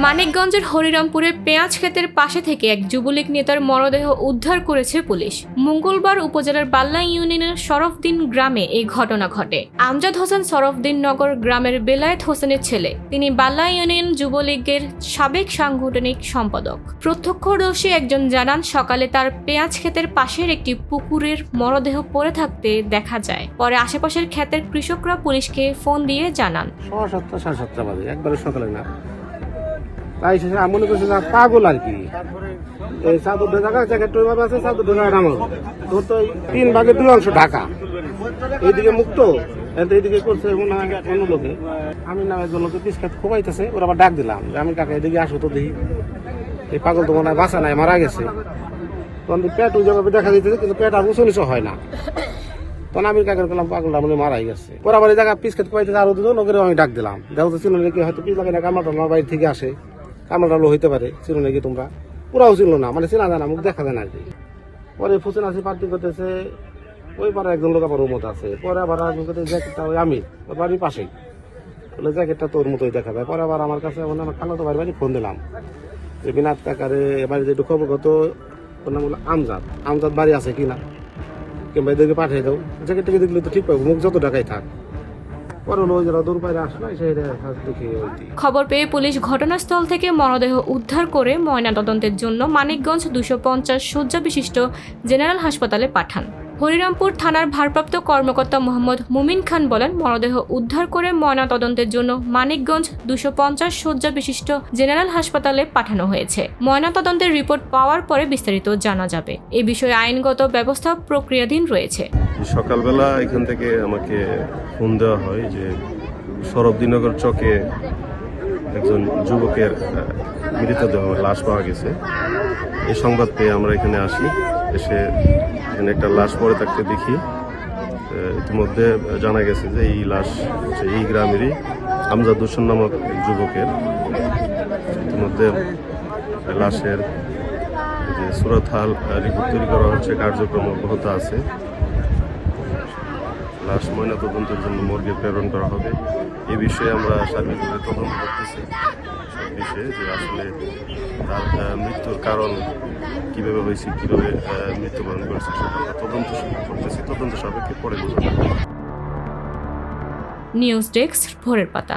মানিকগঞ্জের হরিরামপুরে পেঁয়াজ ক্ষেতের পাশে থেকে এক যুবলীগ নেতার মরদেহ উদ্ধার করেছে পুলিশ। মঙ্গলবার উপজেলার বাল্লা ইউনিয়নের শরফদিন গ্রামে এই ঘটনা ঘটে। আমজাদ হোসেন শরফদিন নগর গ্রামের বেলায়েত হোসেনের ছেলে। তিনি বাল্লা ইউনিয়ন যুবলীগের সাবেক সাংগঠনিক সম্পাদক। প্রত্যক্ষদর্শী একজন জানান, সকালে তার পেঁয়াজ ক্ষেতের পাশের একটি পুকুরের মরদেহ পড়ে থাকতে দেখা যায়। পরে আশেপাশের ক্ষেতের কৃষকরা পুলিশকে ফোন দিয়ে জানান। 7:30 বাজে, একবারে সকালে না। তাই আমি মনে করছি পাগল আর কি। এই চাদর ঢাকা জ্যাকেট আছে, চাদর ঢাকা নামাজ তোর তো 3 ভাগের 2 অংশ ঢাকা, এইদিকে মুক্ত, এইদিকে করছে মনে হয় অন্য লোকে। আমি না একজন লোকে পিস খাত খোবাইতেছে, ওরা আবার ডাক দিলাম যে আমি কাকা এদিকে আসো তো দেখি। এই পাগল তো মনে হয় বাঁচা নাই, মারা গেছে। তখন পেট ওই জায়গায় দেখা দিতেছে, কিন্তু পেট আর উঁচু নিচু হয় না। তখন আমি কাকার করলাম পাগলটা মনে মারাই গেছে। পরে আবার এই জায়গায় পিস খেতে পাইতেছে, আরো দুজন লোকের আমি ডাক দিলাম। দেখো তো চিনো নাকি, হয়তো পিস লাগে না, কামড়টা আমার বাড়ি থেকে আসে, কামড়টা হইতে পারে, চিনো নাকি তোমরা? পুরাও ছিল না, মানে চেনা যায় না, মুখ দেখা যায় না আর কি। পরে ফুচেন আসি পার্টি করতেছে, ওই পারে একজন লোক আবার ওর মতো আছে। পরে আবার জ্যাকেটটা ওই আমি ওর বাড়ির পাশেই, বলে জ্যাকেটটা তোর মতোই দেখা যায়। পরে আবার আমার কাছে আমার খালাতো ভাইয়ের বাড়ি ফোন দিলাম যে বিনাথ কাকারে বাড়ি যেটু খবর কত, ওর নাম হলো আমজাদ বাড়ি আছে কিনা, কিংবা এদেরকে পাঠিয়ে দাও। জ্যাকেটটাকে দেখলে তো ঠিক পাবো, মুখ যত টাকাই থাক। খবর পেয়ে পুলিশ ঘটনাস্থল থেকে মরদেহ উদ্ধার করে ময়নাতদন্তের জন্য মানিকগঞ্জ 250 শয্যা বিশিষ্ট জেনারেল হাসপাতালে পাঠান। হরিরামপুর থানার ভারপ্রাপ্ত কর্মকর্তা মোহাম্মদ মুমিন খান বলেন, মরদেহ উদ্ধার করে ময়নাতদন্তের জন্য মানিকগঞ্জ 250 শয্যা বিশিষ্ট জেনারেল হাসপাতালে পাঠানো হয়েছে। ময়নাতদন্তের রিপোর্ট পাওয়ার পরে বিস্তারিত জানা যাবে। এ বিষয়ে আইনগত ব্যবস্থা প্রক্রিয়াধীন রয়েছে। সকালবেলা এখান থেকে আমাকে ফোন দেওয়া হয় যে শরফদিনগর চকে একজন যুবকের মৃতদেহ লাশ পাওয়া গেছে। এই সংবাদ পেয়ে আমরা এখানে আসি। এসে এখানে একটা লাশ পড়ে থাকতে দেখি। ইতিমধ্যে জানা গেছে যে এই লাশ হচ্ছে এই গ্রামেরই আমজাদ হোসেন নামক যুবকের। ইতিমধ্যে লাশের যে সুরতহাল রিপোর্ট তৈরি করা হচ্ছে, কার্যক্রম অব্যাহত আছে। লাশ ময়নাতদন্তের জন্য মর্গে প্রেরণ করা হবে। এই বিষয়ে আমরা সার্বিকভাবে তদন্ত করতেছি, সব বিষয়ে যে আসলে তার মৃত্যুর কারণ কিভাবে হয়েছে, কিভাবে মৃত্যুবরণ করেছে, সেটা আমরা তদন্ত করতেছি। তদন্ত সাপেক্ষে পরে বোঝা যাবে। নিউজ ডেস্ক, ভোরের পাতা।